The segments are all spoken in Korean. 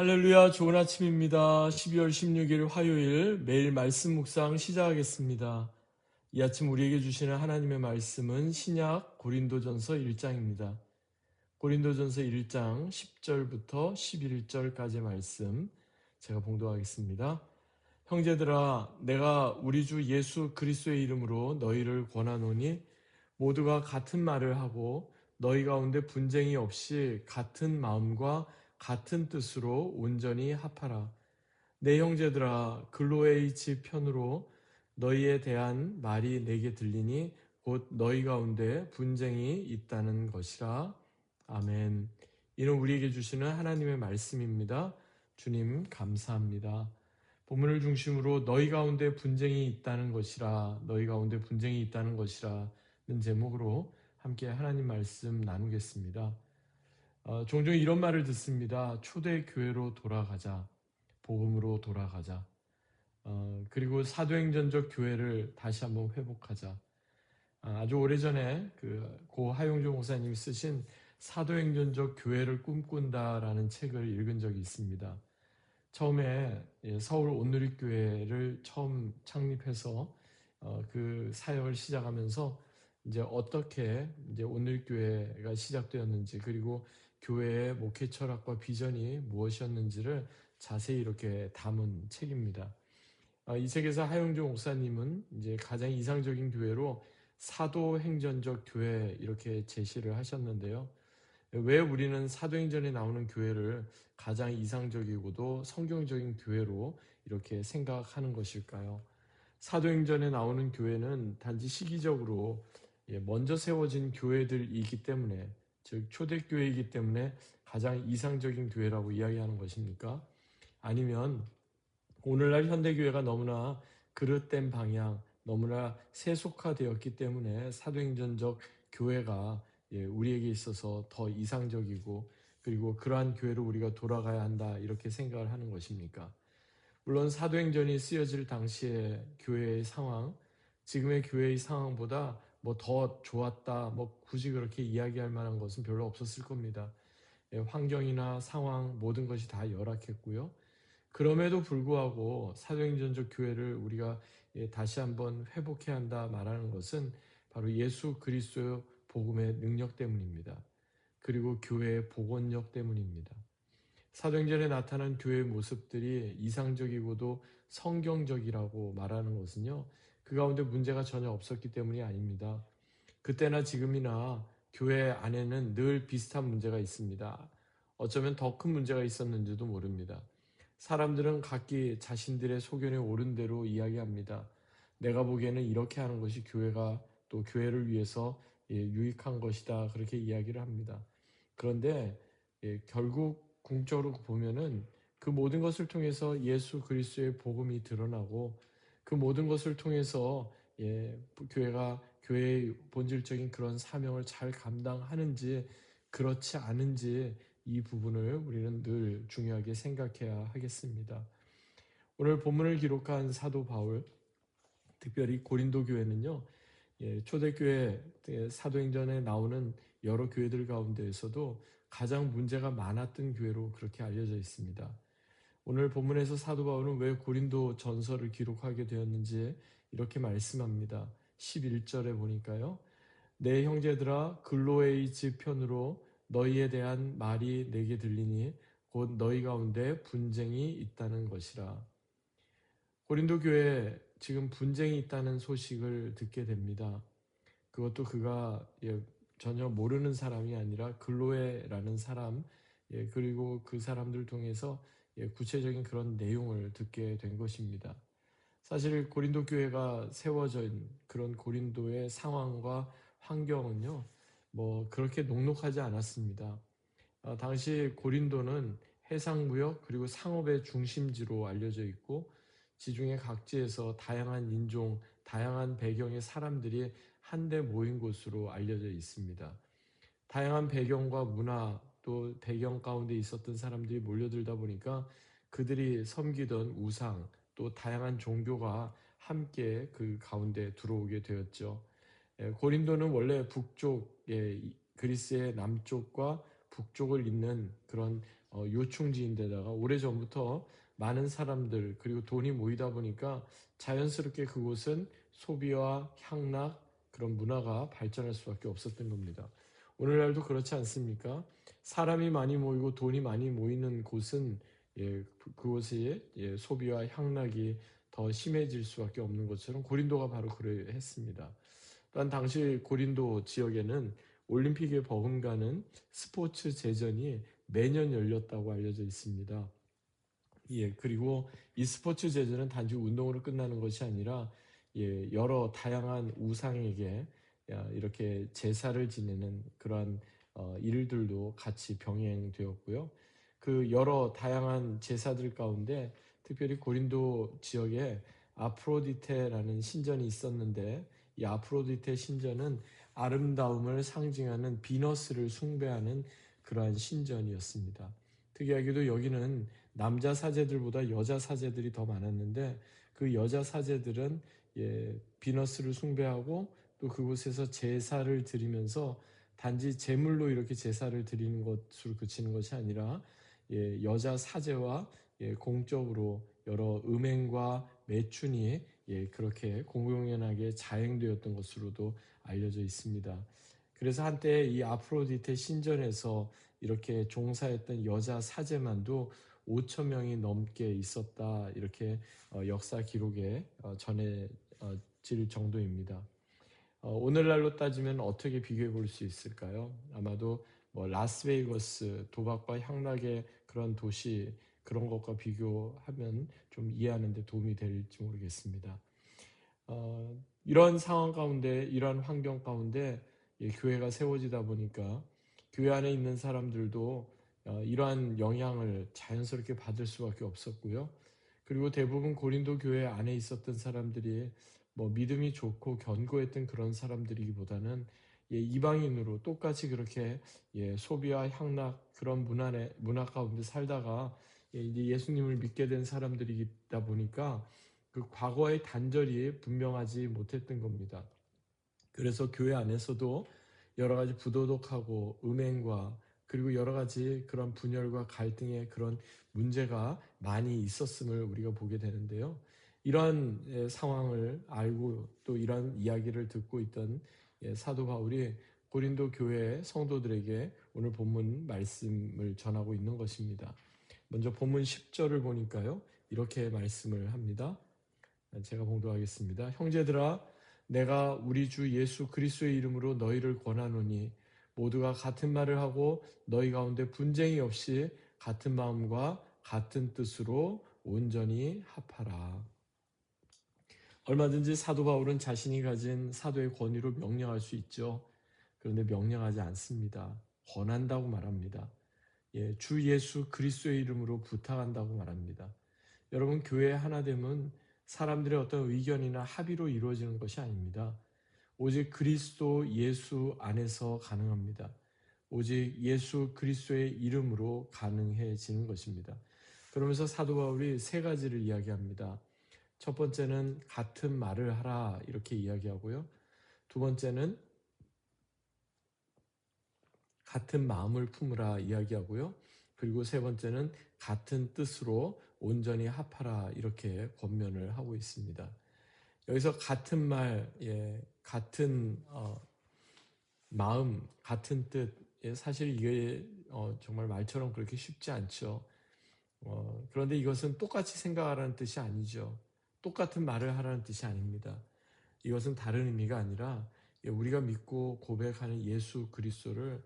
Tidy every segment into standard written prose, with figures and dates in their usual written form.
할렐루야, 좋은 아침입니다. 12월 16일 화요일 매일 말씀 묵상 시작하겠습니다. 이 아침 우리에게 주시는 하나님의 말씀은 신약 고린도전서 1장입니다. 고린도전서 1장 10절부터 11절까지의 말씀 제가 봉독하겠습니다. 형제들아, 내가 우리 주 예수 그리스도의 이름으로 너희를 권하노니 모두가 같은 말을 하고 너희 가운데 분쟁이 없이 같은 마음과 같은 뜻으로 온전히 합하라. 내 형제들아, 글로에의 집 편으로 너희에 대한 말이 내게 들리니 곧 너희 가운데 분쟁이 있다는 것이라. 아멘. 이는 우리에게 주시는 하나님의 말씀입니다. 주님 감사합니다. 본문을 중심으로 너희 가운데 분쟁이 있다는 것이라, 너희 가운데 분쟁이 있다는 것이라는 제목으로 함께 하나님 말씀 나누겠습니다. 종종 이런 말을 듣습니다. 초대교회로 돌아가자. 복음으로 돌아가자. 그리고 사도행전적 교회를 다시 한번 회복하자. 아주 오래전에 고 하용조 목사님이 쓰신 사도행전적 교회를 꿈꾼다라는 책을 읽은 적이 있습니다. 처음에 서울 온누리교회를 처음 창립해서 그 사역을 시작하면서 이제 어떻게 이제 온누리교회가 시작되었는지, 그리고 교회의 목회 철학과 비전이 무엇이었는지를 자세히 이렇게 담은 책입니다. 이 책에서 하용조 목사님은 이제 가장 이상적인 교회로 사도행전적 교회 이렇게 제시를 하셨는데요. 왜 우리는 사도행전에 나오는 교회를 가장 이상적이고도 성경적인 교회로 이렇게 생각하는 것일까요? 사도행전에 나오는 교회는 단지 시기적으로 먼저 세워진 교회들이기 때문에, 즉 초대교회이기 때문에 가장 이상적인 교회라고 이야기하는 것입니까? 아니면 오늘날 현대교회가 너무나 그릇된 방향, 너무나 세속화되었기 때문에 사도행전적 교회가 우리에게 있어서 더 이상적이고, 그리고 그러한 교회로 우리가 돌아가야 한다 이렇게 생각을 하는 것입니까? 물론 사도행전이 쓰여질 당시의 교회의 상황, 지금의 교회의 상황보다 뭐 더 좋았다, 뭐 굳이 그렇게 이야기할 만한 것은 별로 없었을 겁니다. 환경이나 상황 모든 것이 다 열악했고요. 그럼에도 불구하고 사도행전적 교회를 우리가 다시 한번 회복해야 한다 말하는 것은 바로 예수 그리스도의 복음의 능력 때문입니다. 그리고 교회의 복원력 때문입니다. 사도행전에 나타난 교회의 모습들이 이상적이고도 성경적이라고 말하는 것은요, 그 가운데 문제가 전혀 없었기 때문이 아닙니다. 그때나 지금이나 교회 안에는 늘 비슷한 문제가 있습니다. 어쩌면 더 큰 문제가 있었는지도 모릅니다. 사람들은 각기 자신들의 소견에 옳은 대로 이야기합니다. 내가 보기에는 이렇게 하는 것이 교회가 또 교회를 위해서 유익한 것이다, 그렇게 이야기를 합니다. 그런데 결국 궁극적으로 보면은 그 모든 것을 통해서 예수 그리스도의 복음이 드러나고, 그 모든 것을 통해서 교회가 교회의 본질적인 그런 사명을 잘 감당하는지 그렇지 않은지, 이 부분을 우리는 늘 중요하게 생각해야 하겠습니다. 오늘 본문을 기록한 사도 바울, 특별히 고린도 교회는요, 초대교회 사도행전에 나오는 여러 교회들 가운데에서도 가장 문제가 많았던 교회로 그렇게 알려져 있습니다. 오늘 본문에서 사도 바울은 왜 고린도 전서를 기록하게 되었는지 이렇게 말씀합니다. 11절에 보니까요. 내 형제들아, 글로에의 집 편으로 너희에 대한 말이 내게 들리니 곧 너희 가운데 분쟁이 있다는 것이라. 고린도 교회에 지금 분쟁이 있다는 소식을 듣게 됩니다. 그것도 그가 전혀 모르는 사람이 아니라 글로에라는 사람, 그리고 그 사람들 통해서 구체적인 그런 내용을 듣게 된 것입니다. 사실 고린도 교회가 세워진 그런 고린도의 상황과 환경은요, 뭐 그렇게 녹록하지 않았습니다. 당시 고린도는 해상무역 그리고 상업의 중심지로 알려져 있고, 지중해 각지에서 다양한 인종, 다양한 배경의 사람들이 한데 모인 곳으로 알려져 있습니다. 다양한 배경과 문화, 또 배경 가운데 있었던 사람들이 몰려들다 보니까 그들이 섬기던 우상, 또 다양한 종교가 함께 그 가운데 들어오게 되었죠. 고린도는 원래 북쪽, 그리스의 남쪽과 북쪽을 잇는 그런 요충지인데다가 오래전부터 많은 사람들 그리고 돈이 모이다 보니까 자연스럽게 그곳은 소비와 향락 그런 문화가 발전할 수밖에 없었던 겁니다. 오늘날도 그렇지 않습니까? 사람이 많이 모이고 돈이 많이 모이는 곳은 그곳이 소비와 향락이 더 심해질 수밖에 없는 것처럼 고린도가 바로 그러했습니다. 또한 당시 고린도 지역에는 올림픽에 버금가는 스포츠 제전이 매년 열렸다고 알려져 있습니다. 그리고 이 스포츠 제전은 단지 운동으로 끝나는 것이 아니라 여러 다양한 우상에게 이렇게 제사를 지내는 그러한 일들도 같이 병행되었고요. 그 여러 다양한 제사들 가운데 특별히 고린도 지역에 아프로디테라는 신전이 있었는데 이 아프로디테 신전은 아름다움을 상징하는 비너스를 숭배하는 그러한 신전이었습니다. 특이하게도 여기는 남자 사제들보다 여자 사제들이 더 많았는데 그 여자 사제들은 비너스를 숭배하고 또 그곳에서 제사를 드리면서 단지 제물로 이렇게 제사를 드리는 것으로 그치는 것이 아니라 여자 사제와 공적으로 여러 음행과 매춘이 그렇게 공공연하게 자행되었던 것으로도 알려져 있습니다. 그래서 한때 이 아프로디테 신전에서 이렇게 종사했던 여자 사제만도 5천 명이 넘게 있었다 이렇게 역사 기록에 전해질 정도입니다. 오늘날로 따지면 어떻게 비교해 볼 수 있을까요? 아마도 라스베이거스 도박과 향락의 그런 도시 그런 것과 비교하면 좀 이해하는 데 도움이 될지 모르겠습니다. 이런 상황 가운데 이런 환경 가운데 교회가 세워지다 보니까 교회 안에 있는 사람들도 이러한 영향을 자연스럽게 받을 수밖에 없었고요. 그리고 대부분 고린도 교회 안에 있었던 사람들이 믿음이 좋고 견고했던 그런 사람들이기보다는 이방인으로 똑같이 그렇게 소비와 향락 그런 문화 가운데 살다가 이제 예수님을 믿게 된 사람들이다 보니까 그 과거의 단절이 분명하지 못했던 겁니다. 그래서 교회 안에서도 여러 가지 부도덕하고 음행과 그리고 여러 가지 그런 분열과 갈등의 그런 문제가 많이 있었음을 우리가 보게 되는데요. 이러한 상황을 알고 또 이런 이야기를 듣고 있던 사도 바울이 고린도 교회 성도들에게 오늘 본문 말씀을 전하고 있는 것입니다. 먼저 본문 10절을 보니까요. 이렇게 말씀을 합니다. 제가 봉독하겠습니다. 형제들아 내가 우리 주 예수 그리스도의 이름으로 너희를 권하노니 모두가 같은 말을 하고 너희 가운데 분쟁이 없이 같은 마음과 같은 뜻으로 온전히 합하라. 얼마든지 사도 바울은 자신이 가진 사도의 권위로 명령할 수 있죠. 그런데 명령하지 않습니다. 권한다고 말합니다. 주 예수 그리스도의 이름으로 부탁한다고 말합니다. 여러분 교회의 하나됨은 사람들의 어떤 의견이나 합의로 이루어지는 것이 아닙니다. 오직 그리스도 예수 안에서 가능합니다. 오직 예수 그리스도의 이름으로 가능해지는 것입니다. 그러면서 사도 바울이 세 가지를 이야기합니다. 첫 번째는 같은 말을 하라 이렇게 이야기하고요. 두 번째는 같은 마음을 품으라 이야기하고요. 그리고 세 번째는 같은 뜻으로 온전히 합하라 이렇게 권면을 하고 있습니다. 여기서 같은 말, 같은 마음, 같은 뜻, 사실 이게 정말 말처럼 그렇게 쉽지 않죠. 그런데 이것은 똑같이 생각하라는 뜻이 아니죠. 똑같은 말을 하라는 뜻이 아닙니다. 이것은 다른 의미가 아니라 우리가 믿고 고백하는 예수 그리스도를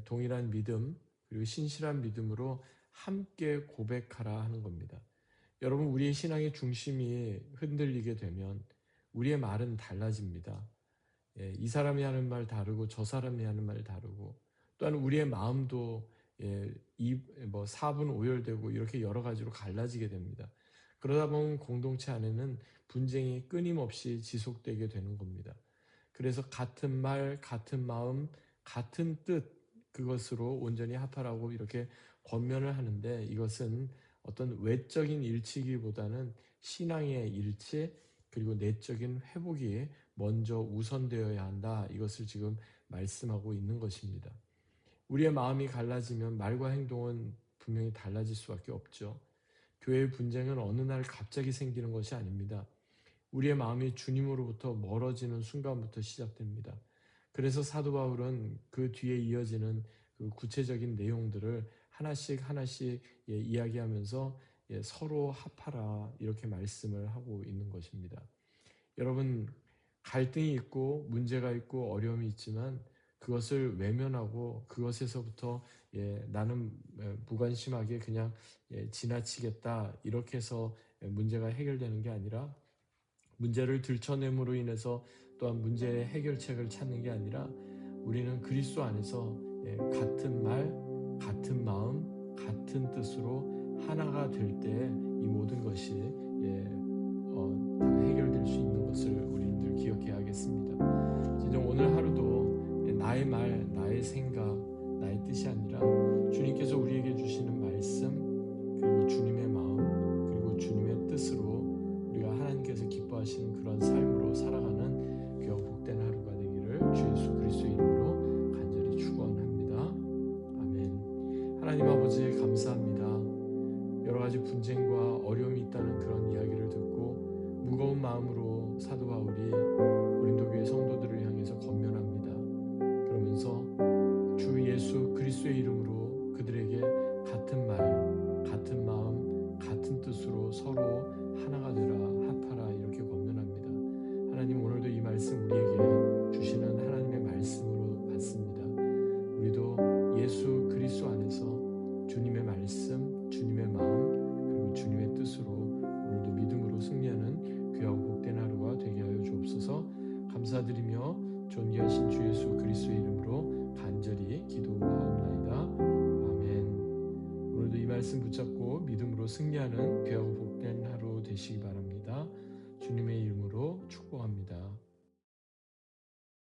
동일한 믿음 그리고 신실한 믿음으로 함께 고백하라 하는 겁니다. 여러분 우리의 신앙의 중심이 흔들리게 되면 우리의 말은 달라집니다. 이 사람이 하는 말 다르고 저 사람이 하는 말 다르고 또한 우리의 마음도 4분 오열되고 이렇게 여러 가지로 갈라지게 됩니다. 그러다 보면 공동체 안에는 분쟁이 끊임없이 지속되게 되는 겁니다. 그래서 같은 말, 같은 마음, 같은 뜻 그것으로 온전히 합하라고 이렇게 권면을 하는데 이것은 어떤 외적인 일치기보다는 신앙의 일치 그리고 내적인 회복이 먼저 우선되어야 한다. 이것을 지금 말씀하고 있는 것입니다. 우리의 마음이 갈라지면 말과 행동은 분명히 달라질 수밖에 없죠. 교회의 분쟁은 어느 날 갑자기 생기는 것이 아닙니다. 우리의 마음이 주님으로부터 멀어지는 순간부터 시작됩니다. 그래서 사도 바울은 그 뒤에 이어지는 그 구체적인 내용들을 하나씩 하나씩 이야기하면서 서로 합하라 이렇게 말씀을 하고 있는 것입니다. 여러분, 갈등이 있고 문제가 있고 어려움이 있지만 그것을 외면하고 그것에서부터 나는 무관심하게 그냥 지나치겠다 이렇게 해서 문제가 해결되는 게 아니라, 문제를 들춰냄으로 인해서 또한 문제의 해결책을 찾는 게 아니라, 우리는 그리스도 안에서 같은 말, 같은 마음, 같은 뜻으로 하나가 될 때 이 모든 것이 다 해결될 수 있는 것을 우리는 늘 기억해야 하겠습니다. 진정 오늘 하루도 나의 말, 나의 생각, 나의 뜻이 아니라 주님께서 우리에게 주시는 말씀, 그리고 주님의 마음, 그리고 주님의 뜻으로 우리가 하나님께서 기뻐하시는 그런 삶으로 살아가는 귀하고 복된 하루가 되기를 주 예수 그리스도의 이름으로 간절히 축원합니다. 아멘. 하나님 아버지 감사합니다. 여러 가지 분쟁과 어려움이 있다는 그런 이야기를 듣고 무거운 마음으로 사도 바울이 고린도 교회 성도들을 향해서 권면합니다. 그러면서 주 예수 그리스도의 이름으로 그들에게 같은 말, 같은 마음, 같은 뜻으로 서로 하나가 되라, 합하라 이렇게 권면합니다. 하나님, 오늘도 이 말씀 우리에게 주시는 하나님의 말씀으로 받습니다. 우리도 예수 그리스도 안에서 주님의 말씀, 주님의 마음, 그리고 주님의 뜻으로 오늘도 믿음으로 승리하는 귀하고 복된 하루가 되게 하여 주옵소서. 감사드리며 존귀하신 주 예수 그리스도의 이름으로 간절히 기도하옵나이다. 아멘. 오늘도 이 말씀 붙잡고 믿음으로 승리하는 귀하고 복된 하루 되시기 바랍니다. 주님의 이름으로 축복합니다.